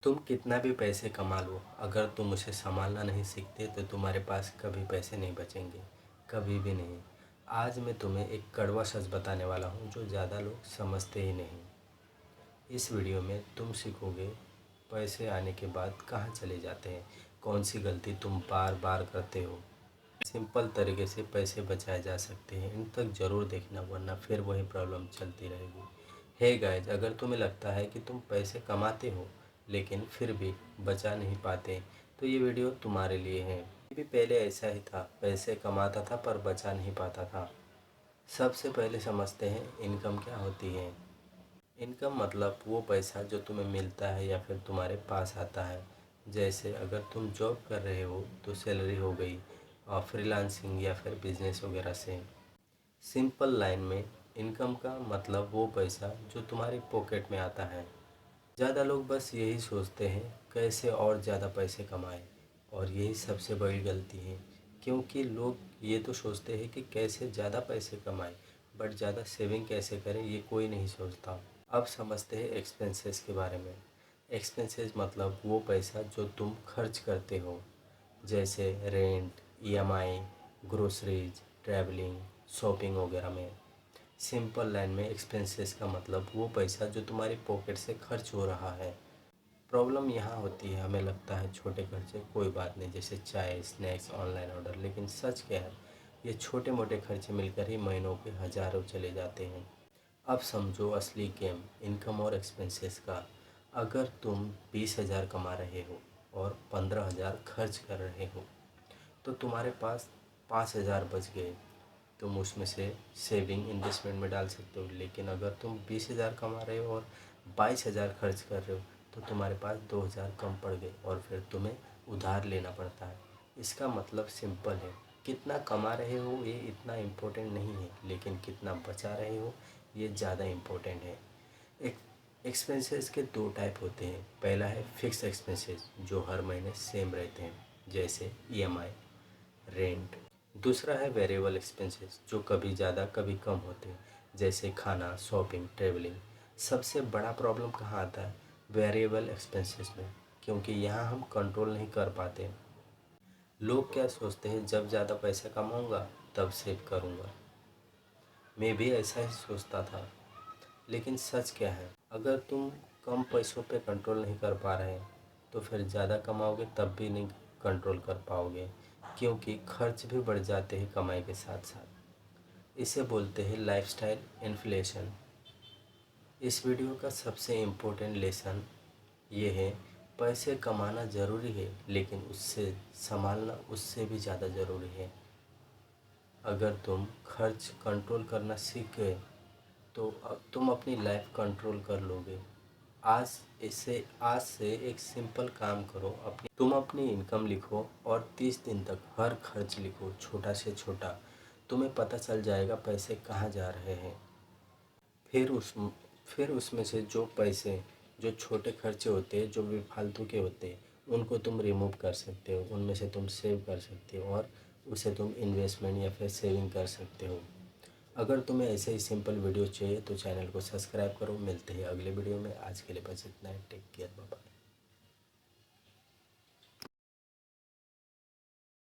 तुम कितना भी पैसे कमा लो, अगर तुम उसे संभालना नहीं सीखते तो तुम्हारे पास कभी पैसे नहीं बचेंगे, कभी भी नहीं। आज मैं तुम्हें एक कड़वा सच बताने वाला हूँ जो ज़्यादा लोग समझते ही नहीं। इस वीडियो में तुम सीखोगे पैसे आने के बाद कहाँ चले जाते हैं, कौन सी गलती तुम बार बार करते हो, सिंपल तरीके से पैसे बचाए जा सकते हैं। इन तक ज़रूर देखना, वरना फिर वही प्रॉब्लम चलती रहेगी। हे गाइज, अगर तुम्हें लगता है कि तुम पैसे कमाते हो लेकिन फिर भी बचा नहीं पाते, तो ये वीडियो तुम्हारे लिए है। मैं भी पहले ऐसा ही था, पैसे कमाता था पर बचा नहीं पाता था। सबसे पहले समझते हैं इनकम क्या होती है। इनकम मतलब वो पैसा जो तुम्हें मिलता है या फिर तुम्हारे पास आता है। जैसे अगर तुम जॉब कर रहे हो तो सैलरी हो गई, और फ्रीलांसिंग या फिर बिजनेस वगैरह से। सिंपल लाइन में इनकम का मतलब वो पैसा जो तुम्हारी पॉकेट में आता है। ज़्यादा लोग बस यही सोचते हैं कैसे और ज़्यादा पैसे कमाएं, और यही सबसे बड़ी गलती है। क्योंकि लोग ये तो सोचते हैं कि कैसे ज़्यादा पैसे कमाएं, बट ज़्यादा सेविंग कैसे करें ये कोई नहीं सोचता। अब समझते हैं एक्सपेंसेस के बारे में। एक्सपेंसेस मतलब वो पैसा जो तुम खर्च करते हो, जैसे rent, EMI, groceries, travelling, shopping वगैरह में। सिंपल लाइन में एक्सपेंसेस का मतलब वो पैसा जो तुम्हारी पॉकेट से खर्च हो रहा है। प्रॉब्लम यहाँ होती है, हमें लगता है छोटे खर्चे कोई बात नहीं, जैसे चाय, स्नैक्स, ऑनलाइन ऑर्डर। लेकिन सच क्या है, ये छोटे मोटे खर्चे मिलकर ही महीनों के हज़ारों चले जाते हैं। अब समझो असली गेम इनकम और एक्सपेंसेस का। अगर तुम 20,000 कमा रहे हो और 15,000 खर्च कर रहे हो, तो तुम्हारे पास 5,000 बच गए। तुम उसमें से सेविंग, इन्वेस्टमेंट में डाल सकते हो। लेकिन अगर तुम 20,000 कमा रहे हो और 22,000 खर्च कर रहे हो, तो तुम्हारे पास 2,000 कम पड़ गए और फिर तुम्हें उधार लेना पड़ता है। इसका मतलब सिंपल है, कितना कमा रहे हो ये इतना इम्पोर्टेंट नहीं है, लेकिन कितना बचा रहे हो ये ज़्यादा इम्पोर्टेंट है। एक एक्सपेंसेस के दो टाइप होते हैं। पहला है फिक्स एक्सपेंसेस जो हर महीने सेम रहते हैं, जैसे ईएमआई, रेंट। दूसरा है वेरिएबल एक्सपेंसेस जो कभी ज़्यादा कभी कम होते हैं, जैसे खाना, शॉपिंग, ट्रैवलिंग। सबसे बड़ा प्रॉब्लम कहाँ आता है, वेरिएबल एक्सपेंसेस में, क्योंकि यहाँ हम कंट्रोल नहीं कर पाते। लोग क्या सोचते हैं, जब ज़्यादा पैसा कमाऊँगा तब सेव करूँगा। मैं भी ऐसा ही सोचता था, लेकिन सच क्या है, अगर तुम कम पैसों पे कंट्रोल नहीं कर पा रहे तो फिर ज़्यादा कमाओगे तब भी नहीं कंट्रोल कर पाओगे, क्योंकि खर्च भी बढ़ जाते हैं कमाई के साथ साथ। इसे बोलते हैं लाइफस्टाइल इन्फ्लेशन। इस वीडियो का सबसे इम्पोर्टेंट लेसन ये है, पैसे कमाना ज़रूरी है लेकिन उससे संभालना उससे भी ज़्यादा ज़रूरी है। अगर तुम खर्च कंट्रोल करना सीख गए तो अब तुम अपनी लाइफ कंट्रोल कर लोगे। आज से एक सिंपल काम करो, तुम अपनी इनकम लिखो और 30 दिन तक हर खर्च लिखो, छोटा से छोटा। तुम्हें पता चल जाएगा पैसे कहाँ जा रहे हैं। फिर उस फिर उसमें से जो पैसे, जो छोटे खर्चे होते हैं, जो भी फालतू के होते हैं, उनको तुम रिमूव कर सकते हो, उनमें से तुम सेव कर सकते हो और उसे तुम इन्वेस्टमेंट या फिर सेविंग कर सकते हो। अगर तुम्हें ऐसे ही सिंपल वीडियो चाहिए तो चैनल को सब्सक्राइब करो। मिलते हैं अगले वीडियो में। आज के लिए बस इतना ही। Take care, bye bye.